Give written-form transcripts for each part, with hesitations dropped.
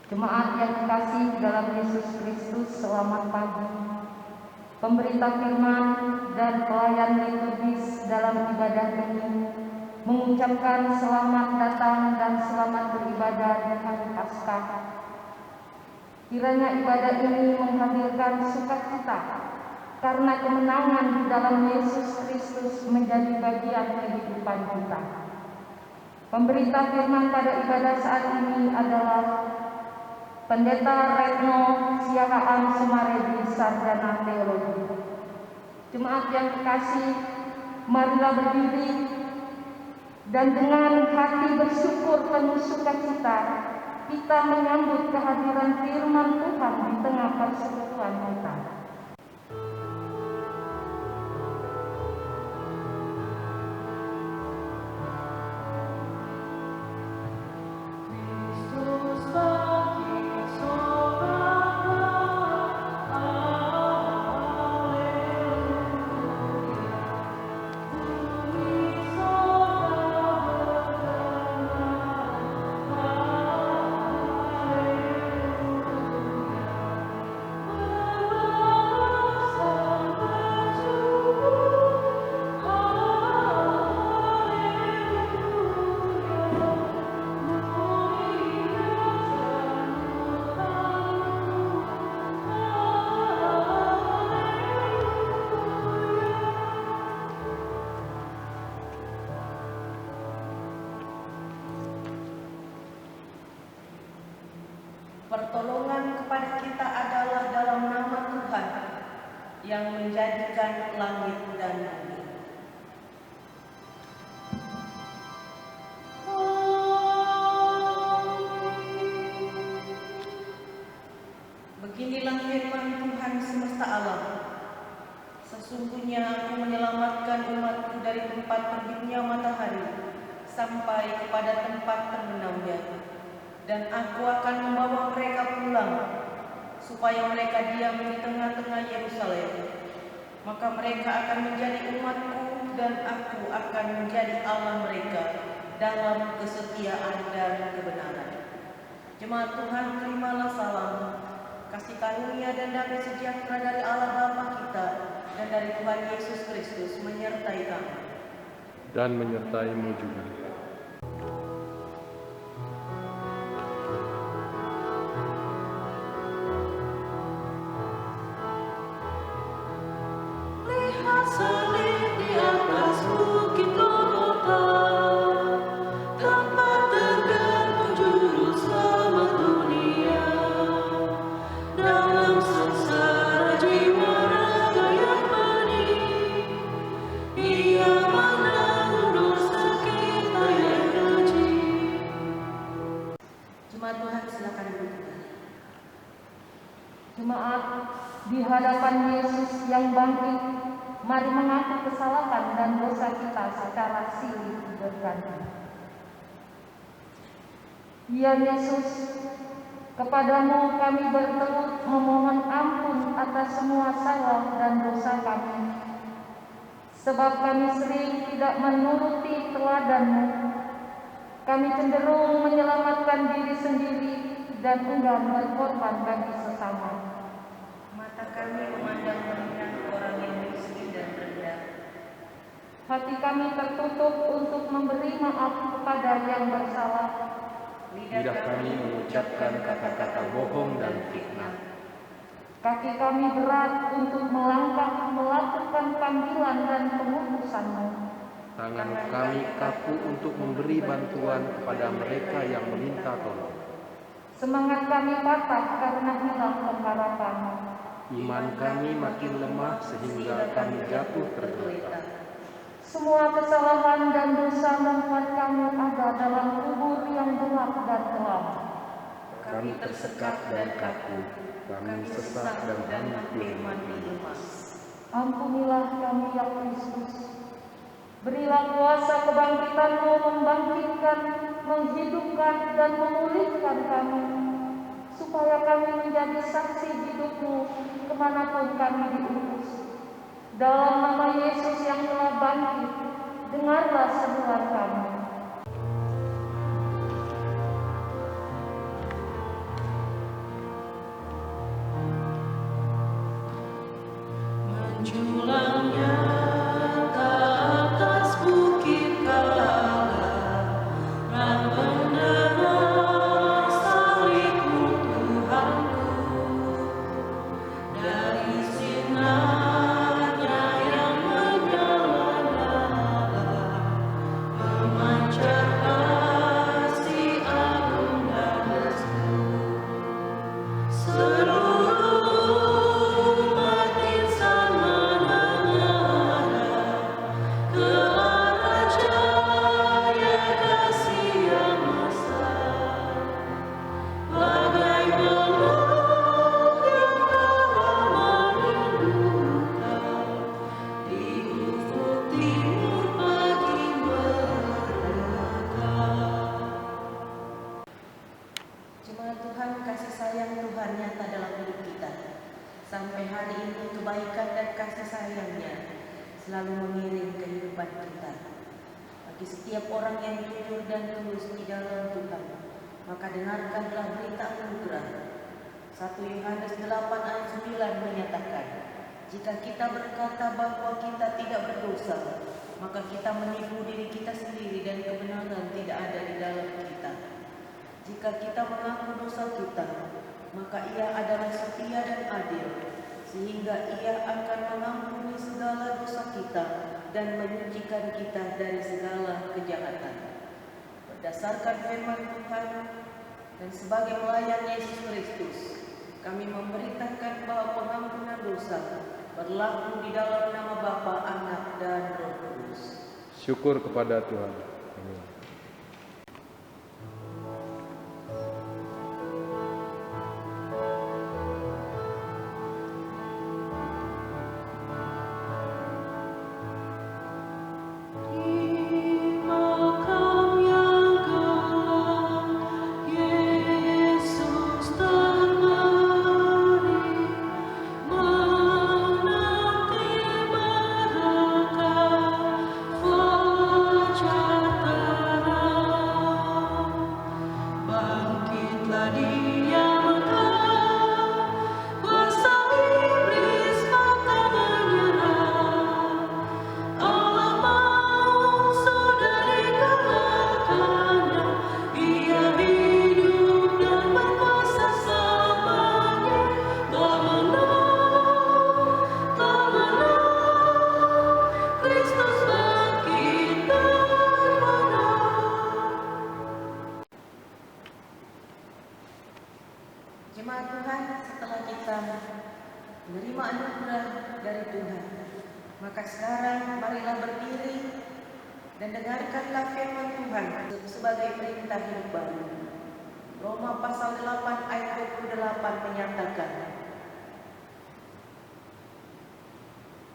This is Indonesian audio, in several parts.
Jemaat yang dikasihi dalam Yesus Kristus, selamat pagi. Pemberita firman dan pelayan liturgis dalam ibadah ini mengucapkan selamat datang dan selamat beribadah di hari Paskah. Kiranya ibadah ini menghadirkan sukacita karena kemenangan di dalam Yesus Kristus menjadi bagian kehidupan kita. Pemberita firman pada ibadah saat ini adalah Pendeta Retno Siahaan Sumaredi, Sarjana Teologi. Jemaat yang kekasih, marilah berdiri dan dengan hati bersyukur penuh sukacita kita menyambut kehadiran firman Tuhan di tengah persekutuan kita. Pertolongan kepada kita adalah dalam nama Tuhan yang menjadikan langit dan bumi. Beginilah firman Tuhan semesta alam. Sesungguhnya aku menyelamatkan umatku dari tempat terbitnya matahari sampai kepada tempat terbenamnya. Dan aku akan membawa mereka pulang, supaya mereka diam di tengah-tengah Yerusalem. Maka mereka akan menjadi umatku, dan aku akan menjadi Allah mereka dalam kesetiaan dan kebenaran. Jemaat Tuhan, terimalah salam, kasih karunia dan damai sejahtera dari Allah Bapa kita dan dari Tuhan Yesus Kristus menyertai kami. Dan menyertaimu juga. Salib di atas bukit Golgota, tempat tergantung juru selamat dunia. Dalam sengsara jiwa raga yang bening, Ia menanggung dosa kita yang keji. Jemaat Tuhan, silakan duduk. Jemaat, di hadapan Yesus yang bangkit, mari mengaku kesalahan dan dosa kita secara silih berganti. Ya Yesus, kepadamu kami bertelut memohon ampun atas semua salah dan dosa kami. Sebab kami sering tidak menuruti teladan-Mu. Kami cenderung menyelamatkan diri sendiri dan enggan berkorban bagi sesama. Mata kami memandang rendah orang yang miskin dan rendah. Hati kami tertutup untuk memberi maaf kepada yang bersalah. Lidah kami mengucapkan kata-kata bohong dan fitnah. Kaki kami berat untuk melangkah melakukan panggilan dan pengutusan-Mu. Tangan kami kaku untuk memberi bantuan kepada mereka yang meminta tolong. Semangat kami patah karena hilang pengharapan. Iman kami makin lemah sehingga kami jatuh tergeletak. Semua kesalahan dan dosa membuat kami ada dalam kubur yang gelap dan kelam. Kami tersekat dan kaku, kami sesak dan hampir mati. Ampunilah kami ya Kristus. Berilah kuasa kebangkitan-Mu membangkitkan, menghidupkan dan memulihkan kami, supaya kami menjadi saksi hidup-Mu kemanapun kami diutus. Dalam nama Yesus yang telah bangkit, dengarlah seruan kami. Menjulang nyata atas bukit Kala, mendengar salibmu Tuhanku, dari sinarnya yang menyala-nyala, memancar kasih agung dan restu. Seluruh umat insan menengadah ke arah cahaya kasih yang besar, bagai peluk yang kalah merindukan di ufuk timur pagi merdeka. Jemaat Tuhan, kasih sayang Tuhan nyata dalam hidup kita. Sampai hari ini kebaikan dan kasih sayangnya selalu mengiring kehidupan kita. Bagi setiap orang yang jujur dan tulus di dalam Tuhan, maka dengarkanlah berita anugerah. 1 Yohanes 8 ayat 9 menyatakan, jika kita berkata bahwa kita tidak berdosa, maka kita menipu diri kita sendiri dan kebenaran tidak ada di dalam kita. Jika kita mengaku dosa kita, maka Ia adalah setia dan adil, sehingga Ia akan mengampuni segala dosa kita dan menyucikan kita dari segala kejahatan. Berdasarkan firman Tuhan dan sebagai pelayan Yesus Kristus, kami memberitakan bahwa pengampunan dosa berlaku di dalam nama Bapa, Anak, dan Roh Kudus. Syukur kepada Tuhan. Amin. Di makam yang gelap, Yesus terbaring, menanti berkat fajar terang. Bangkitlah Dia maka, kuasa iblis maka menyerah. Allah maut sudah dikalahkannya, Ia hidup dan berkuasa selamanya. Telah menang, Kristus bangkit dan menang. Jemaat Tuhan, setelah kita menerima anugerah dari Tuhan, maka sekarang marilah berdiri dan dengarkanlah firman Tuhan sebagai perintah hidup baru. Roma pasal 8 ayat 28 menyatakan,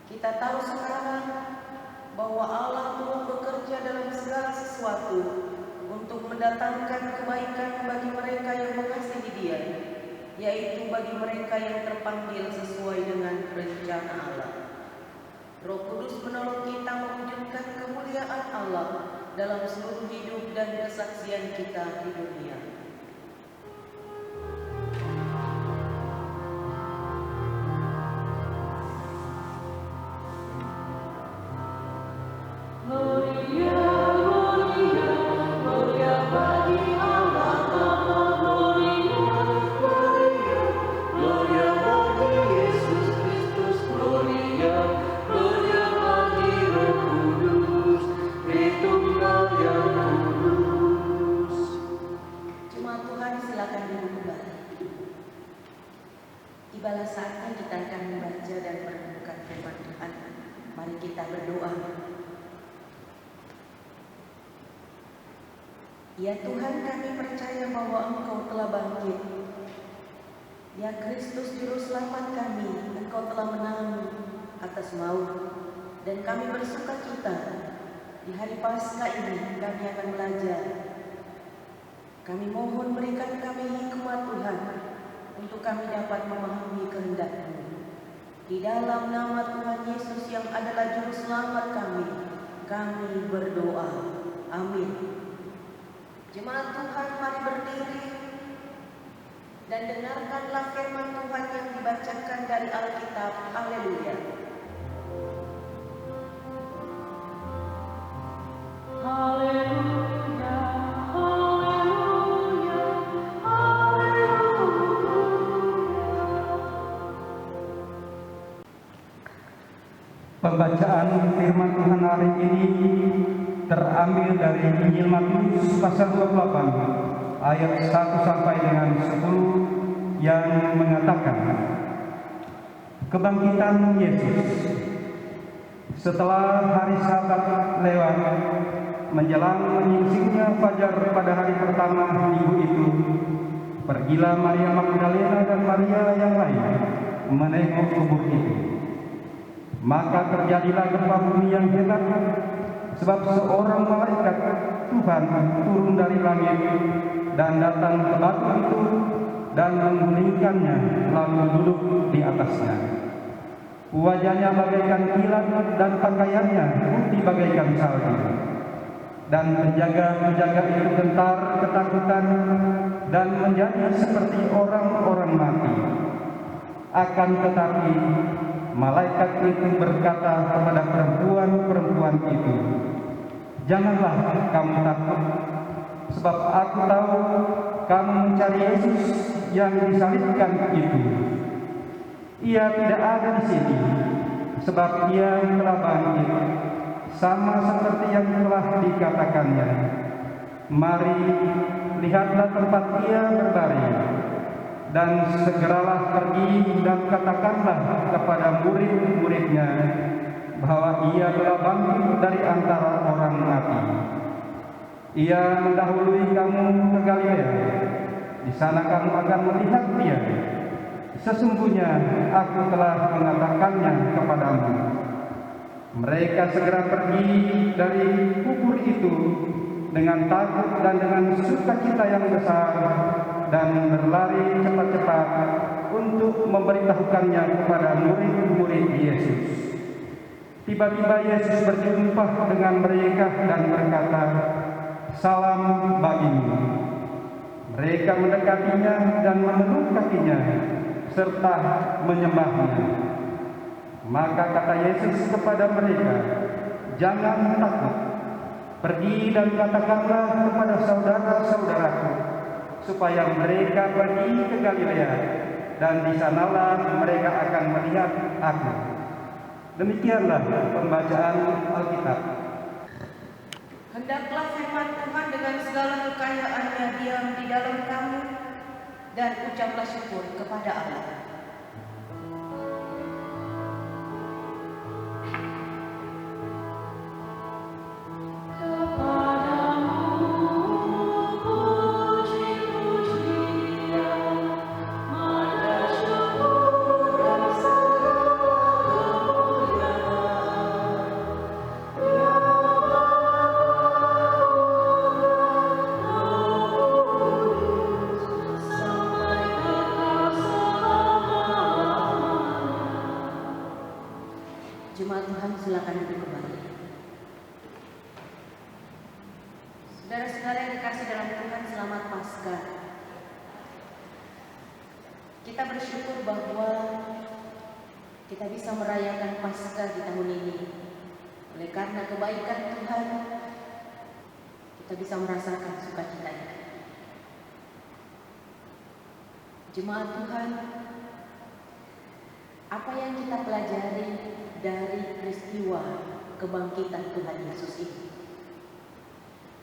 kita tahu sekarang bahwa Allah turut bekerja dalam segala sesuatu untuk mendatangkan kebaikan bagi mereka yang mengasihi Dia, yaitu bagi mereka yang terpanggil sesuai dengan rencana Allah. Roh Kudus menolong kita mewujudkan kemuliaan Allah dalam seluruh hidup dan kesaksian kita di dunia. Gloria, Gloria, Gloria bagi Allah Bapa, Gloria, Gloria, Gloria bagi Yesus Kristus, Gloria, Gloria bagi Roh Kudus, Tritunggal yang kudus. Jemaat Tuhan, silakan duduk kembali. Tibalah saatnya kita akan membaca dan merenungkan firman Tuhan. Mari kita berdoa. Ya Tuhan, kami percaya bahwa Engkau telah bangkit. Ya Kristus Juru Selamat kami, Engkau telah menang atas maut. Dan kami bersuka cita. Di hari Paskah ini kami akan belajar. Kami mohon berikan kami hikmat Tuhan, untuk kami dapat memahami kehendak-Mu. Di dalam nama Tuhan Yesus yang adalah Juru Selamat kami berdoa. Amin. Jemaat Tuhan, mari berdiri dan dengarkanlah firman Tuhan yang dibacakan dari Alkitab. Haleluya. Haleluya, haleluya, haleluya. Pembacaan firman Tuhan hari ini terambil dari Injil Matius pasal 28 ayat 1 sampai dengan 10 yang mengatakan, kebangkitan Yesus. Setelah hari Sabat lewat, menjelang menyingsingnya fajar pada hari pertama minggu itu, pergilah Maria Magdalena dan Maria yang lain menengok kubur itu. Maka terjadilah gempa bumi yang hebat, sebab seorang malaikat Tuhan turun dari langit dan datang ke batu itu dan menggulingkannya, lalu duduk di atasnya. Wajahnya bagaikan kilat dan pakaiannya putih bagaikan salju. Dan penjaga-penjaga itu gentar ketakutan dan menjadi seperti orang-orang mati. Akan tetapi malaikat itu berkata kepada perempuan-perempuan itu, janganlah kamu takut, sebab aku tahu kamu mencari Yesus yang disalibkan itu. Ia tidak ada di sini, sebab ia telah bangkit, sama seperti yang telah dikatakannya. Mari, lihatlah tempat ia berbaring, dan segeralah pergi dan katakanlah kepada murid-muridnya bahwa ia telah bangkit dari antara orang mati. Ia mendahului kamu ke Galilea. Di sana kamu akan melihat dia. Sesungguhnya aku telah mengatakannya kepadamu. Mereka segera pergi dari kubur itu dengan takut dan dengan sukacita yang besar, dan berlari cepat-cepat untuk memberitahukannya kepada murid-murid Yesus. Tiba-tiba Yesus berjumpa dengan mereka dan berkata, salam bagimu. Mereka mendekatinya dan memeluk kakinya serta menyembahnya. Maka kata Yesus kepada mereka, jangan takut. Pergi dan katakanlah kepada saudara-saudaraku supaya mereka pergi ke Galilea, dan di sanalah mereka akan melihat aku. Demikianlah pembacaan Alkitab. Hendaklah firman Tuhan dengan segala kekayaannya diam di dalam kamu, dan ucaplah syukur kepada Allah. Jemaat Tuhan, silakan duduk kembali. Saudara-saudara yang dikasih dalam Tuhan, selamat Paskah. Kita bersyukur bahwa kita bisa merayakan Paskah di tahun ini. Oleh karena kebaikan Tuhan, kita bisa merasakan sukacita itu. Jemaat Tuhan, apa yang kita pelajari dari peristiwa kebangkitan Tuhan Yesus ini?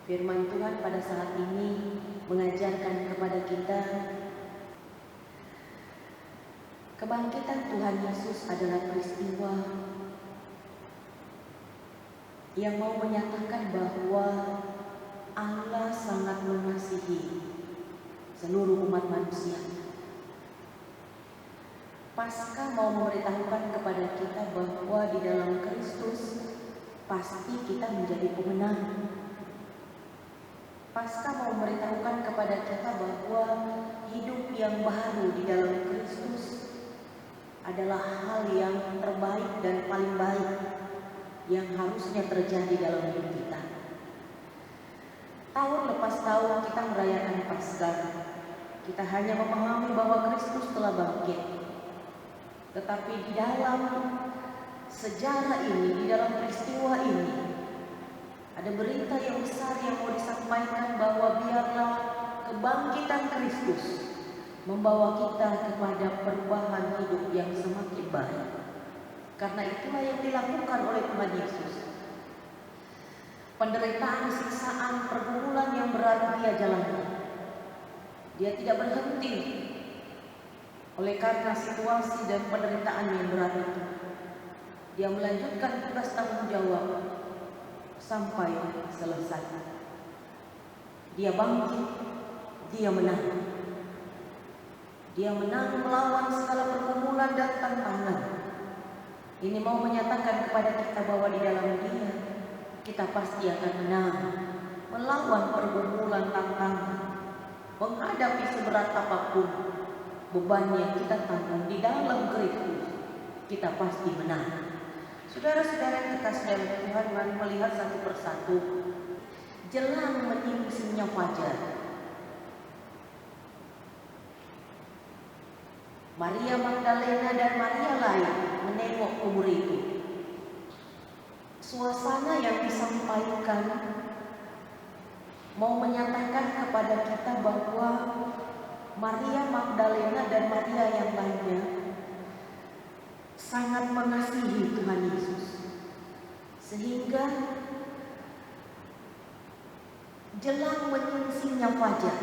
Firman Tuhan pada saat ini mengajarkan kepada kita, kebangkitan Tuhan Yesus adalah peristiwa yang mau menyatakan bahwa Allah sangat mengasihi seluruh umat manusia. Paskah mau memberitahukan kepada kita bahwa di dalam Kristus pasti kita menjadi pemenang. Paskah mau memberitahukan kepada kita bahwa hidup yang baru di dalam Kristus adalah hal yang terbaik dan paling baik yang harusnya terjadi dalam hidup kita. Tahun lepas tahun kita merayakan Paskah. Kita hanya memahami bahwa Kristus telah bangkit. Tetapi di dalam sejarah ini, di dalam peristiwa ini, ada berita yang besar yang mau disampaikan bahwa biarlah kebangkitan Kristus membawa kita kepada perubahan hidup yang semakin baik. Karena itulah yang dilakukan oleh Tuhan Yesus. Penderitaan, siksaan, pergumulan yang berat Dia jalani. Dia tidak berhenti oleh karena situasi dan penderitaan yang berat itu. Dia melanjutkan tugas tanggung jawab sampai selesai. Dia bangkit, Dia menang. Dia menang melawan segala pergumulan dan tantangan. Ini mau menyatakan kepada kita bahwa di dalam Dia kita pasti akan menang, melawan pergumulan, tantangan, menghadapi seberat apapun beban yang kita tanggung di dalam Kristus. Kita pasti menang. Saudara-saudara yang kekasih dalam Tuhan, mari melihat satu persatu. Jelang menyingsingnya fajar, Maria Magdalena dan Maria lain menengok kubur itu. Suasana yang disampaikan mau menyatakan kepada kita bahwa Maria Magdalena dan Maria yang lainnya sangat mengasihi Tuhan Yesus, sehingga jelang menyingsingnya fajar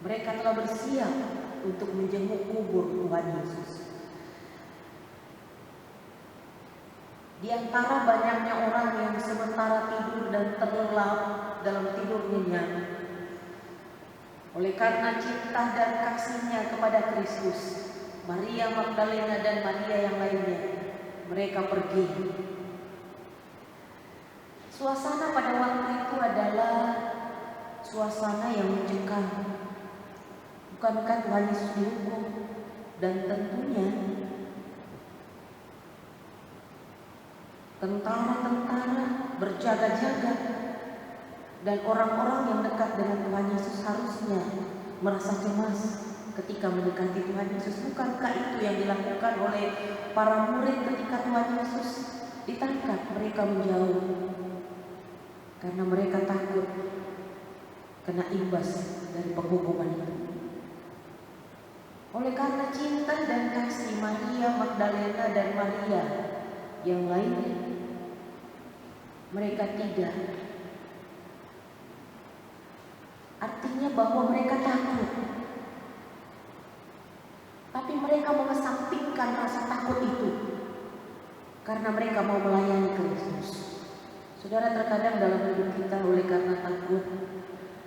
mereka telah bersiap untuk menjenguk kubur Tuhan Yesus. Di antara banyaknya orang yang sementara tidur dan terlelap dalam tidur nyenyak, oleh karena cinta dan kasihnya kepada Kristus, Maria Magdalena dan Maria yang lainnya, mereka pergi. Suasana pada waktu itu adalah suasana yang mencekam. Bukankah Tuhan Yesus dihukum? Dan tentunya tentara-tentara berjaga-jaga, dan orang-orang yang dekat dengan Tuhan Yesus harusnya merasa cemas ketika mendekati Tuhan Yesus. Bukankah itu yang dilakukan oleh para murid ketika Tuhan Yesus ditangkap? Mereka menjauh karena mereka takut kena imbas dari penghukuman itu. Oleh karena cinta dan kasih Maria Magdalena dan Maria yang lainnya, mereka tidak. Artinya bahwa mereka takut, tapi mereka mengesampingkan rasa takut itu karena mereka mau melayani Kristus. Saudara, terkadang dalam hidup kita oleh karena takut,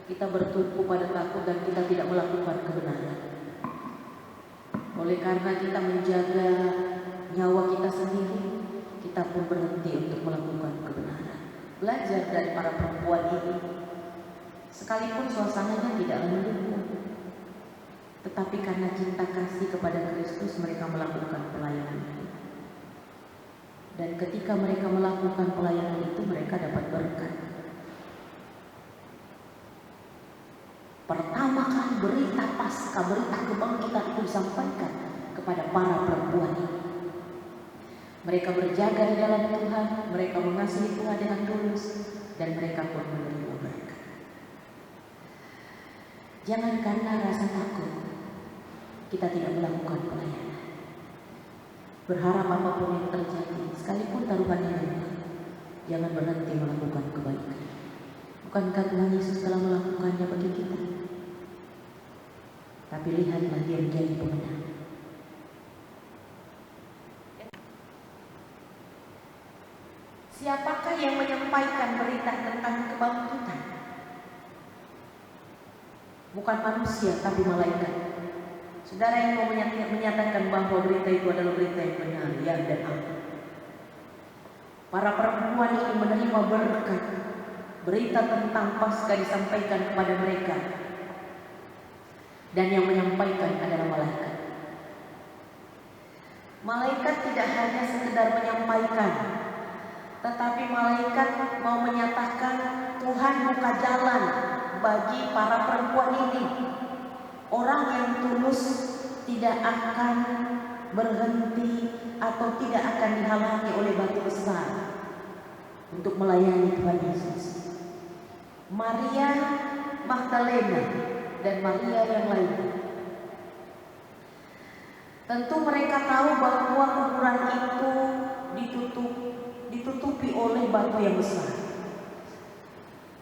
kita bertumpu pada takut dan kita tidak melakukan kebenaran. Oleh karena kita menjaga nyawa kita sendiri, kita pun berhenti untuk melakukan kebenaran. Belajar dari para perempuan ini, sekalipun suasananya tidak mendukung, tetapi karena cinta kasih kepada Kristus mereka melakukan pelayanan itu. Dan ketika mereka melakukan pelayanan itu, mereka dapat berkat. Pertama kali berita Paskah, berita kebangkitan itu disampaikan kepada para perempuan ini. Mereka berjaga di dalam Tuhan, mereka mengasihi Tuhan dengan tulus, dan mereka pun menerima berkat. Jangan karena rasa takut kita tidak melakukan pelayanan. Berharap apapun yang terjadi, sekalipun taruhannya rendah, jangan berhenti melakukan kebaikan. Bukankah Tuhan Yesus telah melakukannya bagi kita? Tapi lihatlah Dia menjadi pemenang. Siapakah yang menyampaikan berita tentang kebangkitan? Bukan manusia, tapi malaikat. Saudara yang mau menyatakan bahwa berita itu adalah berita yang benar, ya dan aman. Para perempuan ini menerima berkat. Berita tentang Paskah disampaikan kepada mereka, dan yang menyampaikan adalah malaikat. malaikat tidak hanya sekedar menyampaikan, tetapi malaikat mau menyatakan Tuhan buka jalan bagi para perempuan ini. Orang yang tulus tidak akan berhenti atau tidak akan dihalangi oleh batu besar untuk melayani Tuhan Yesus. Maria Magdalena dan Maria yang lainnya, tentu mereka tahu bahwa kuburan itu ditutupi oleh batu yang besar.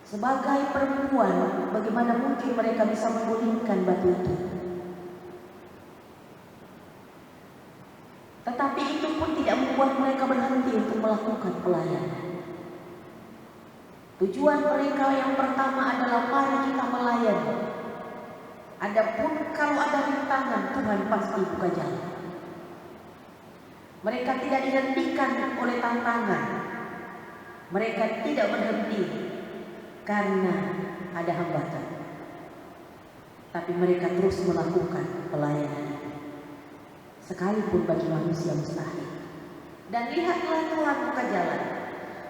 Sebagai perempuan, bagaimana mungkin mereka bisa menggulingkan batu itu? Tetapi itu pun tidak membuat mereka berhenti untuk melakukan pelayanan. Tujuan mereka yang pertama adalah mari kita melayani. Adapun kalau ada rintangan, Tuhan pasti buka jalan. Mereka tidak dihentikan oleh tantangan. Mereka tidak berhenti karena ada hambatan. Tapi mereka terus melakukan pelayanan, sekalipun bagi manusia mustahil. Dan lihatlah Tuhan buka jalan.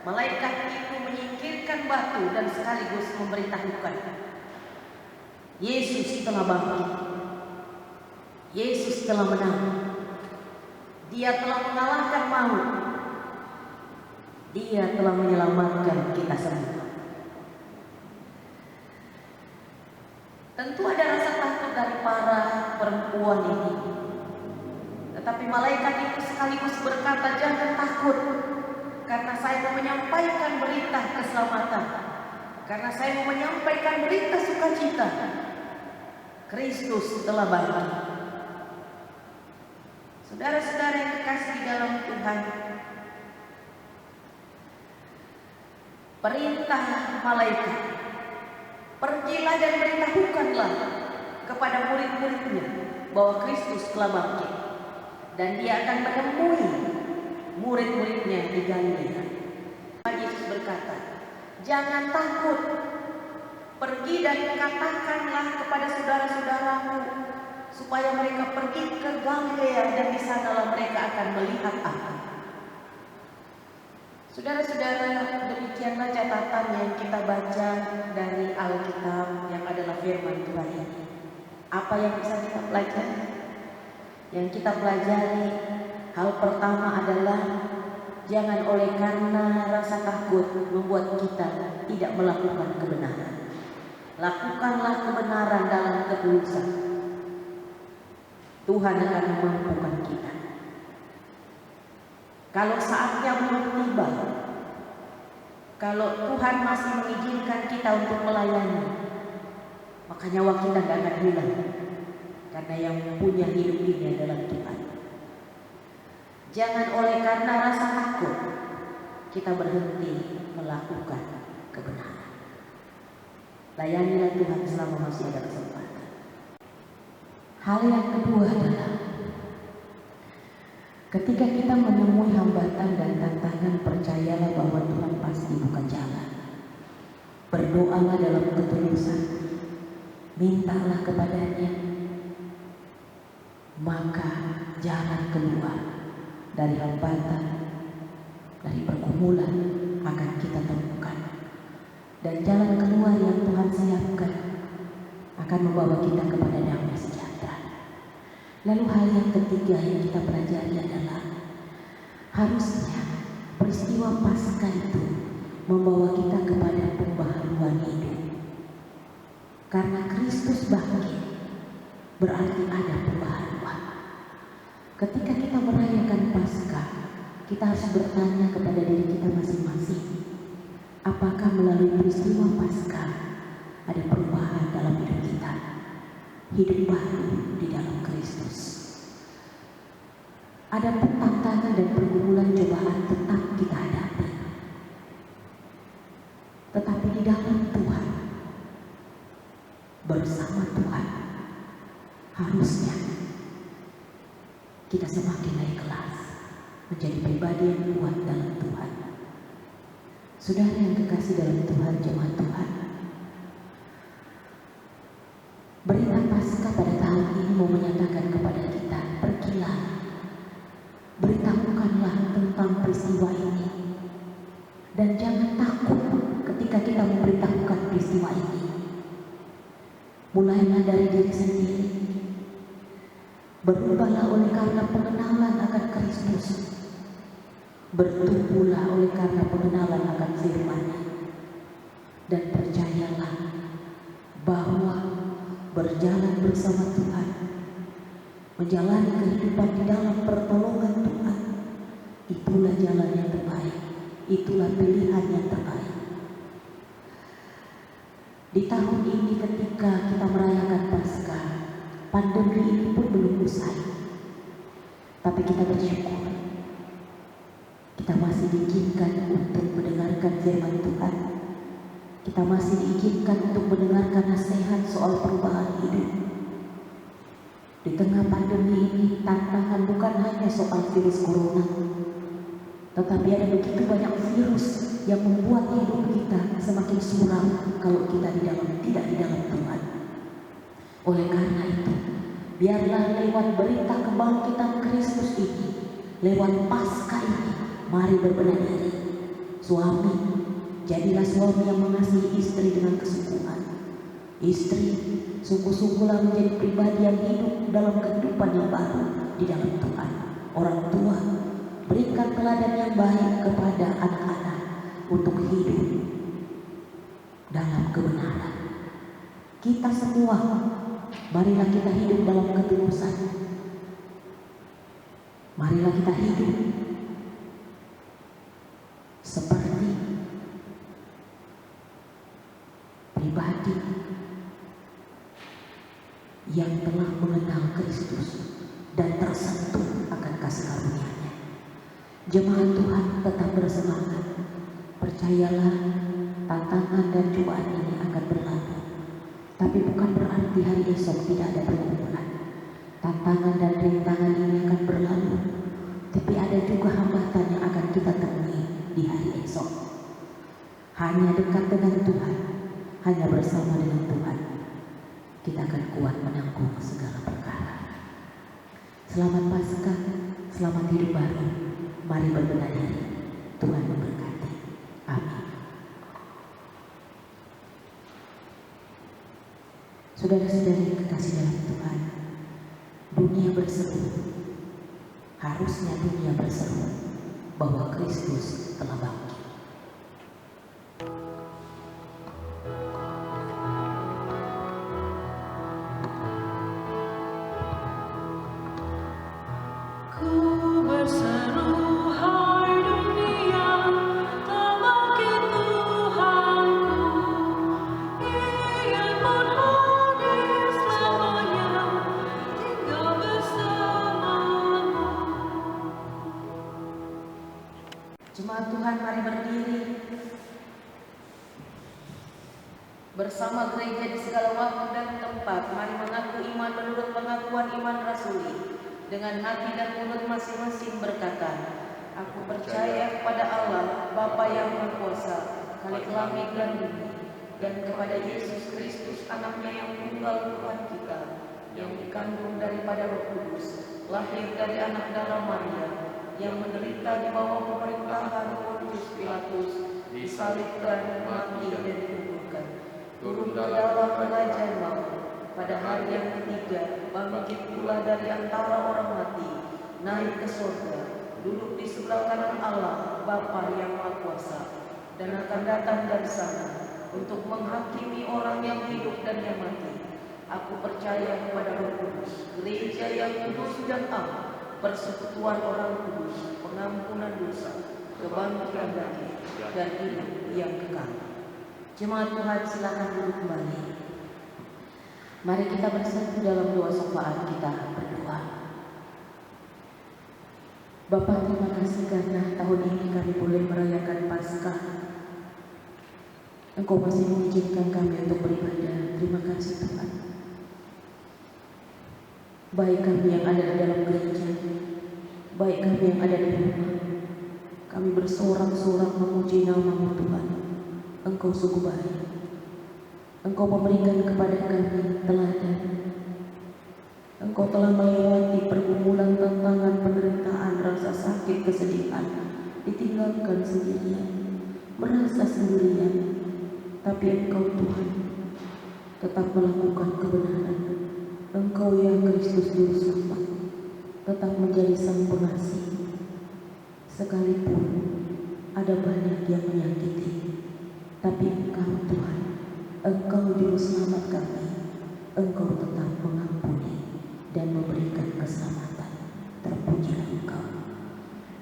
Malaikat itu menyingkirkan batu dan sekaligus memberitahukan, Yesus telah bangkit. Yesus telah menang. Dia telah mengalahkan maut. Dia telah menyelamatkan kita semua. Tentu ada rasa takut dari para perempuan ini. Tetapi malaikat itu sekaligus berkata, jangan takut, karena saya mau menyampaikan berita keselamatan. Karena saya mau menyampaikan berita sukacita. Kristus telah bangkit. Saudara-saudara yang kekasih di dalam Tuhan, perintah malaikat, pergilah dan beritahukanlah kepada murid-muridnya bahwa Kristus telah bangkit, dan dia akan menemui murid-muridnya di Galilea. Yesus berkata, jangan takut, pergi dan katakanlah kepada saudara-saudaramu supaya mereka pergi ke Galilea, dan di sanalah mereka akan melihat aku. Saudara-saudara, demikianlah catatan yang kita baca dari Alkitab yang adalah firman Tuhan ini. Apa yang bisa kita pelajari? Yang kita pelajari, hal pertama adalah jangan oleh karena rasa takut membuat kita tidak melakukan kebenaran. Lakukanlah kebenaran dalam ketulusan. Tuhan akan memampukan kita. Kalau saatnya belum tiba, kalau Tuhan masih mengizinkan kita untuk melayani, maka nyawa kita tidak akan hilang. Karena yang punya hidup ini adalah Tuhan. Jangan oleh karena rasa takut kita berhenti melakukan kebenaran. Layanilah Tuhan selama masih ada kesempatan. Hal yang kedua adalah ketika kita menemui hambatan dan tantangan, percayalah bahwa Tuhan pasti buka jalan. Berdoalah dalam ketulusan, mintalah kepadanya, maka jalan keluar dari hambatan, dari pergumulan akan kita temukan. Dan jalan keluar yang Tuhan siapkan akan membawa kita kepada damai sejahtera. Lalu hal yang ketiga yang kita pelajari adalah harusnya peristiwa Paskah itu membawa kita kepada pembaharuan hidup. Karena Kristus bangkit, berarti ada pembaharuan. Ketika kita merayakan Paskah, kita harus bertanya kepada diri kita masing-masing, apakah melalui peristiwa Paskah ada perubahan dalam hidup kita, hidup baru di dalam Kristus. Ada tantangan dan pergumulan cobaan tetap kita hadapi, tetapi di dalam Tuhan, bersama Tuhan, harusnya kita semakin naik kelas, menjadi pribadi yang kuat dalam Tuhan. Saudara yang kekasih dalam Tuhan, jemaat Tuhan, berita Paskah pada tahun ini mau menyatakan kepada kita, pergilah Mulailah dari diri sendiri. Berubahlah oleh karena pengenalan akan Kristus. Bertumbuhlah oleh karena pengenalan akan firman-Nya. Dan percayalah bahwa berjalan bersama Tuhan, menjalani kehidupan di dalam pertolongan Tuhan, itulah jalan yang terbaik, itulah pilihan yang terbaik. Di tahun ini ketika kita merayakan Paskah, pandemi ini pun belum usai. Tapi kita bersyukur, kita masih diizinkan untuk mendengarkan firman Tuhan. Kita masih diizinkan untuk mendengarkan nasihat soal perubahan hidup. Di tengah pandemi ini, tantangan bukan hanya soal virus corona, tetapi ada begitu banyak virus yang membuat hidup kita semakin suram kalau kita tidak di dalam Tuhan. Oleh karena itu, biarlah lewat berita kebangkitan Kristus ini, lewat Paskah ini, mari berbenah diri. Suami, jadilah suami yang mengasihi istri dengan kesungguhan. Istri, sungguh-sungguhlah menjadi pribadi yang hidup dalam kehidupan yang baru di dalam Tuhan. Orang tua, berikan teladan yang baik kepada anak-anak untuk hidup dalam kebenaran. Kita semua, marilah kita hidup dalam ketulusan. Marilah kita hidup seperti pribadi yang telah mengenal Kristus dan tersentuh akan kasih karunia-Nya. Jemaat Tuhan, tetap bersemangat. Percayalah, tantangan dan cobaan ini akan berlalu. Tapi bukan berarti hari esok tidak ada pergumulan. Tantangan dan rintangan ini akan berlalu, tapi ada juga hambatan yang akan kita temui di hari esok. Hanya dekat dengan Tuhan, hanya bersama dengan Tuhan, kita akan kuat menanggung segala perkara. Selamat Paskah, selamat hidup baru. Mari berbenah diri. Tuhan memberkati. Amin. Saudara-saudari kekasih dalam Tuhan, dunia berseru, harusnya dunia berseru bahwa Kristus telah bangkit. Jemaat Tuhan, mari berdiri bersama gereja di segala waktu dan tempat. Mari mengaku iman menurut pengakuan iman rasuli. Dengan hati dan mulut masing-masing berkata, aku percaya kepada Allah, Bapa yang Maha Kuasa, Khalik langit dan bumi, dan kepada Yesus Kristus, Anaknya yang tunggal Tuhan kita, yang dikandung daripada Roh Kudus, lahir dari anak darah Maria, yang menderita di bawah pemerintahan Pontius Pilatus, disalibkan, mati dan dikuburkan, turun ke dalam kerajaan maut, pada hari yang ketiga bangkit pula dari antara orang mati, naik ke surga, duduk di sebelah kanan Allah Bapa yang Maha Kuasa, dan akan datang dari sana untuk menghakimi orang yang hidup dan yang mati. Aku percaya kepada Roh Kudus, gereja yang kudus dan am, persekutuan orang kudus, pengampunan dosa, kebangkitan bangkit, dan hidup yang kekal. Jemaat Tuhan, silakan duduk kembali. Mari kita bersatu dalam doa syafaat. Kita berdoa. Bapa, terima kasih karena tahun ini kami boleh merayakan Paskah. Engkau masih mengizinkan kami untuk beribadah. Terima kasih Tuhan. Baik kami yang ada di dalam gereja, baik kami yang ada di rumah, kami bersorak-sorak memuji nama-Mu Tuhan. Engkau sungguh baik. Engkau memberikan kepada kami teladan. Engkau telah melewati pergumulan, tantangan, penderitaan, rasa sakit, kesedihan, ditinggalkan sendirian, merasa sendirian. Tapi Engkau Tuhan tetap melakukan kebenaran. Engkau ya Kristus Juru Selamat, tetap menjadi Sang Pengasih. Sekalipun ada banyak yang menyakiti, tapi Engkau Tuhan, Engkau Juru Selamat kami, Engkau tetap mengampuni dan memberikan keselamatan. Terpujilah Engkau.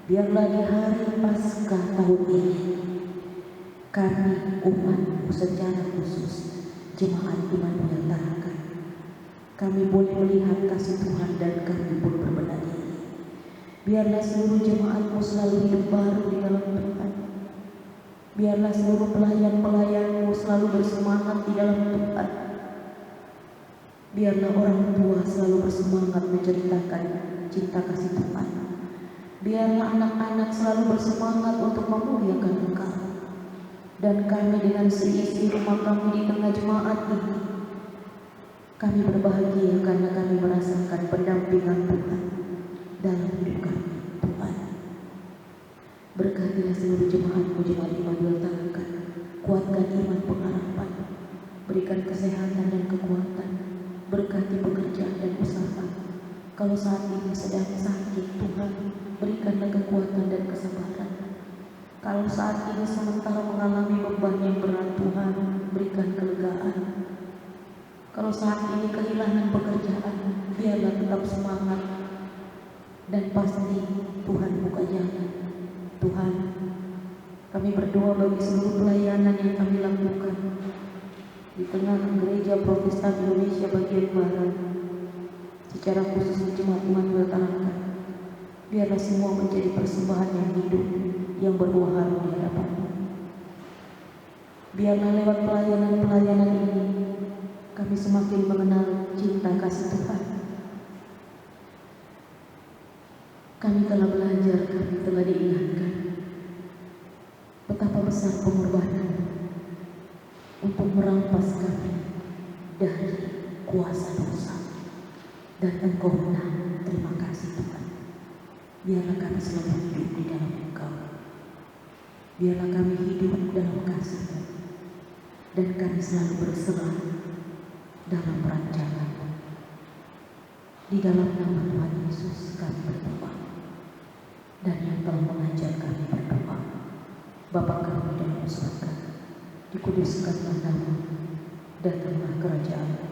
Biarlah di hari Paskah tahun ini, kami umat-Mu secara khusus, Jemaat Immanuel Tarakan, kami boleh melihat kasih Tuhan dan kami pun berbenah diri. Biarlah seluruh jemaat-Mu selalu hidup baru di dalam Tuhan. Biarlah seluruh pelayan-pelayan-Mu selalu bersemangat di dalam Tuhan. Biarlah orang tua selalu bersemangat menceritakan cinta kasih Tuhan. Biarlah anak-anak selalu bersemangat untuk memuliakan Engkau. Dan kami dengan seisi rumah kami di tengah jemaat ini, kami berbahagia karena kami merasakan pendampingan Tuhan dalam hidup kami. Tuhan, berkatilah seluruh jemaat-Mu, Jemaat Immanuel Tarakan. Kuatkan iman pengharapan, berikan kesehatan dan kekuatan, berkati pekerjaan dan usaha. Kalau saat ini sedang sakit, Tuhan, berikanlah kekuatan dan kesabaran. Kalau saat ini sementara mengalami beban yang berat, Tuhan, berikan kelegaan. Kalau saat ini kehilangan pekerjaan, biarlah tetap semangat. Dan pasti Tuhan buka jalan. Tuhan, kami berdoa bagi seluruh pelayanan yang kami lakukan di tengah Gereja Protestan Indonesia bagian Barat, secara khusus di Jemaat Immanuel Tarakan. Biarlah semua menjadi persembahan yang hidup, yang berbuah harum di hadapan-Mu. Biarlah lewat pelayanan-pelayanan ini kami semakin mengenal cinta kasih Tuhan. Kami telah belajar, kami telah diingatkan betapa besar pengorbanan untuk merampas kami dari kuasa dosa. Dan Engkau menang. Terima kasih Tuhan. Biarlah kami selalu hidup di dalam Engkau. Biarlah kami hidup dalam kasih-Mu, dan kami selalu berserah dalam perancangan-Mu. Di dalam nama Tuhan Yesus kami berdoa, dan yang telah mengajar kami berdoa. Bapa kami dalam surga, dikuduskanlah nama-Mu, datanglah kerajaan-Mu,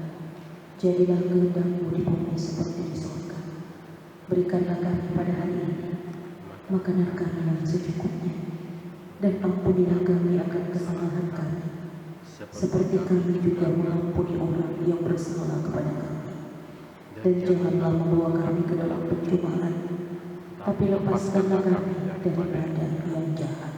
jadilah kehendak-Mu di bumi seperti di surga. Berikanlah kami pada hari ini makanan kami yang secukupnya, dan ampunilah kami akan kesalahan kami, seperti kami juga mengampuni orang yang bersalah kepada kami. Dan janganlah membawa kami ke dalam pencobaan, tapi lepaskanlah kami daripada yang jahat.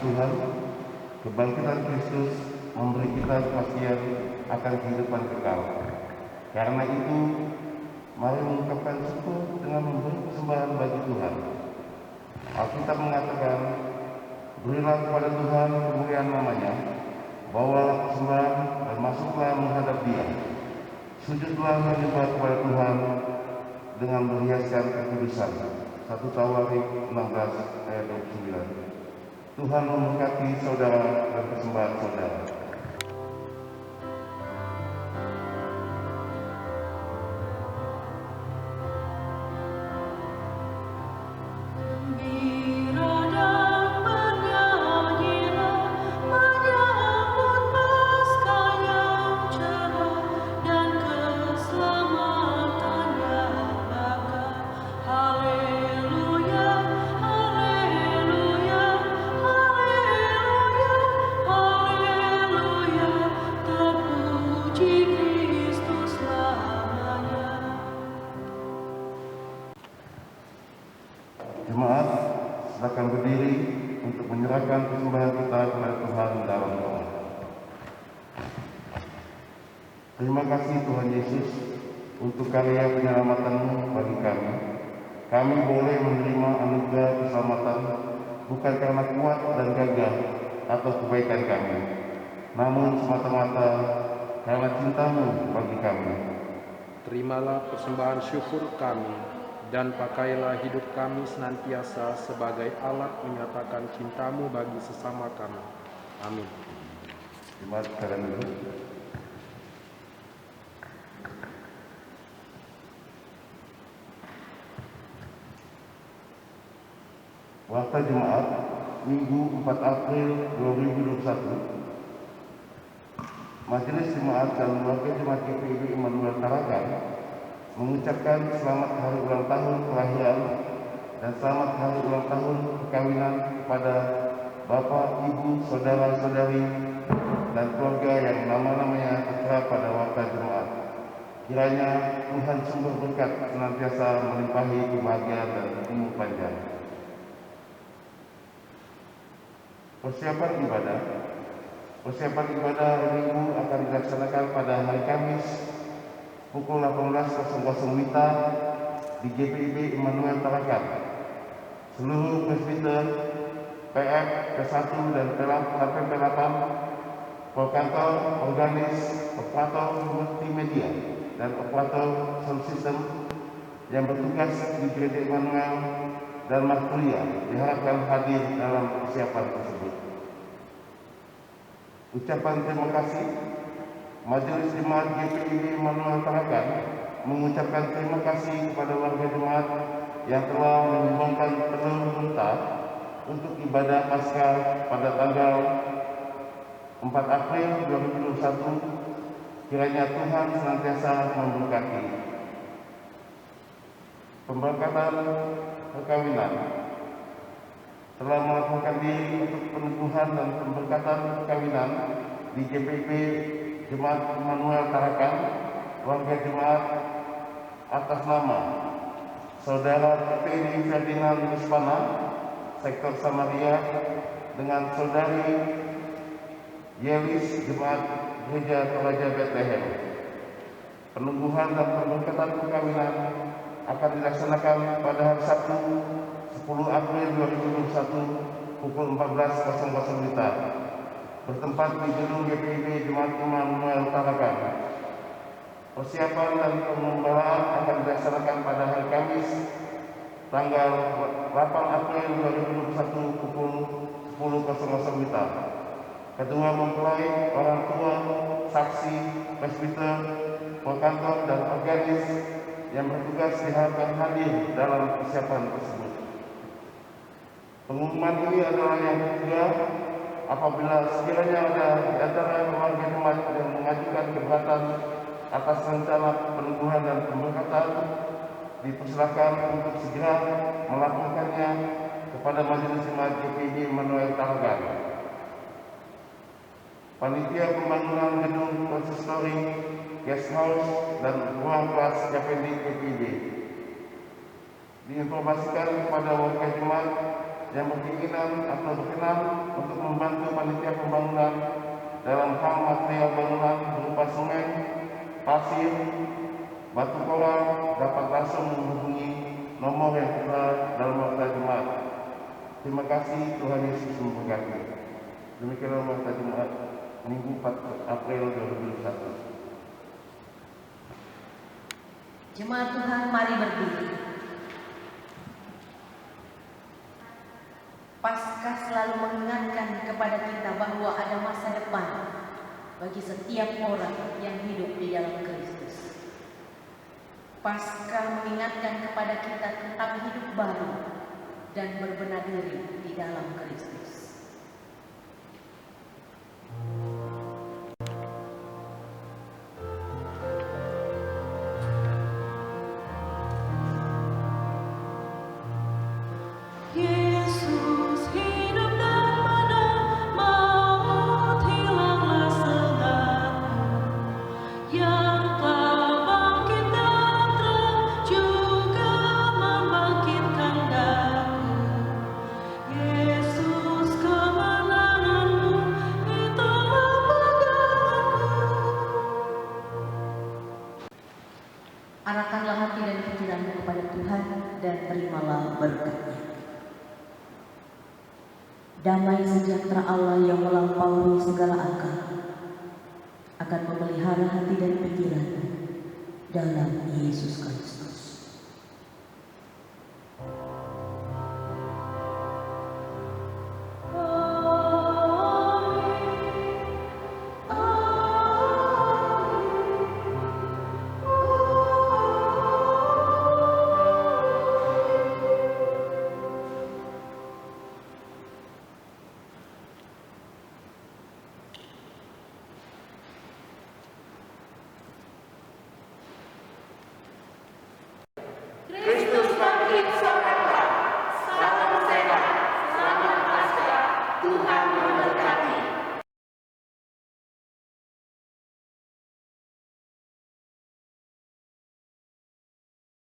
Tuhan, kebangkitan Kristus memberi kita kepastian akan kehidupan kekal. Karena itu, mari mengucapkan syukur dengan memberi persembahan bagi Tuhan. Alkitab mengatakan, berilah kepada Tuhan kemuliaan namanya, bawalah persembahan dan masuklah menghadap Dia. Sujudlah menyembah kepada Tuhan dengan berhiaskan kekudusan. 1 Tawarik 16 ayat 29. Tuhan memberkati saudara dan persembahan saudara. Haleluya, haleluya, haleluya. Terima kasih Tuhan Yesus untuk karya penyelamatan-Mu bagi kami. Kami boleh menerima anugerah keselamatan bukan karena kuat dan gagah atau kebaikan kami, namun semata-mata karena cinta-Mu bagi kami. Terimalah persembahan syukur kami dan pakailah hidup kami senantiasa sebagai alat menyatakan cinta-Mu bagi sesama kami. Amin. Terima kasih dulu. Warta Jemaat Minggu 4 April 2021. Majelis Jemaat dan Wakil Jemaat GPIB Immanuel Tarakan mengucapkan selamat hari ulang tahun kelahiran dan selamat hari ulang tahun perkawinan kepada Bapak, Ibu, Saudara-saudari dan keluarga yang nama-namanya tertera pada Warta Jemaat. Kiranya Tuhan sumber berkat senantiasa melimpahi kebahagiaan dan umur panjang. Persiapan ibadah hari Minggu akan dilaksanakan pada hari Kamis pukul 18.00 WITA di GPIB Immanuel Tarakan. Seluruh presbiter, PF, P1 dan sampai P8, Polkantor, organis, operator multimedia, dan operator sound system yang bertugas di Gereja Immanuel dan Marturia diharapkan hadir dalam persiapan tersebut. Ucapan terima kasih, Majelis Jemaat GPIB Immanuel Tarakan mengucapkan terima kasih kepada warga jemaat yang telah menyumbangkan telur unta untuk ibadah Paskah pada tanggal 4 April 2021. Kiranya Tuhan senantiasa memberkati. Pemberkatan perkawinan telah melakukan diri untuk peneguhan dan pemberkatan perkawinan di GPIB Jemaat Immanuel Tarakan, warga jemaat atas nama Saudara Teddy Ferdinand Muspana, Sektor Samaria, dengan Saudari Yelis, Jemaat Gereja Toraja Bethlehem. Peneguhan dan pemberkatan perkawinan akan dilaksanakan pada hari Sabtu 10 April 2021 pukul 14.00 WITA bertempat di gedung GPIB Jemaat Immanuel Tarakan. Persiapan dan pengumbaran akan dilaksanakan pada hari Kamis tanggal 8 April 2021 pukul 10.00 WITA. Kedua mempelai, orang tua, saksi, presbiter, pengantor dan organis yang bertugas diharapkan hadir dalam persiapan tersebut. Pengumuman ini adalah yang ketiga apabila sekiranya ada di antara warga jemaat yang mengajukan keberatan atas rencana peneguhan dan pemberkatan, dipersilakan untuk segera melaporkannya kepada Majelis Jemaat GPIB Immanuel Tarakan. Panitia pembangunan gedung konsistori, guest house, dan ruang kelas Japendi GPIB diinformasikan kepada warga jemaat yang berkeinginan atau berkenan untuk membantu panitia pembangunan dalam hal material bangunan berupa semen, pasir, batu koral dapat langsung menghubungi nomor yang tertera dalam warta jemaat. Terima kasih, Tuhan Yesus memberkati. Demikianlah warta jemaat Minggu 4 April 2021. Jemaat Tuhan, mari berdiri. Paskah selalu mengingatkan kepada kita bahwa ada masa depan bagi setiap orang yang hidup di dalam Kristus. Paskah mengingatkan kepada kita tentang hidup baru dan berbenah diri di dalam Kristus. Yesus Arahkanlah hati dan pikiranmu kepada Tuhan dan terimalah berkat-Nya. Damai sejahtera Allah yang melampaui segala akal akan memelihara hati dan pikiranmu dalam Yesus Kristus. Kristus bangkit, salam sehat, selamat Paskah, Tuhan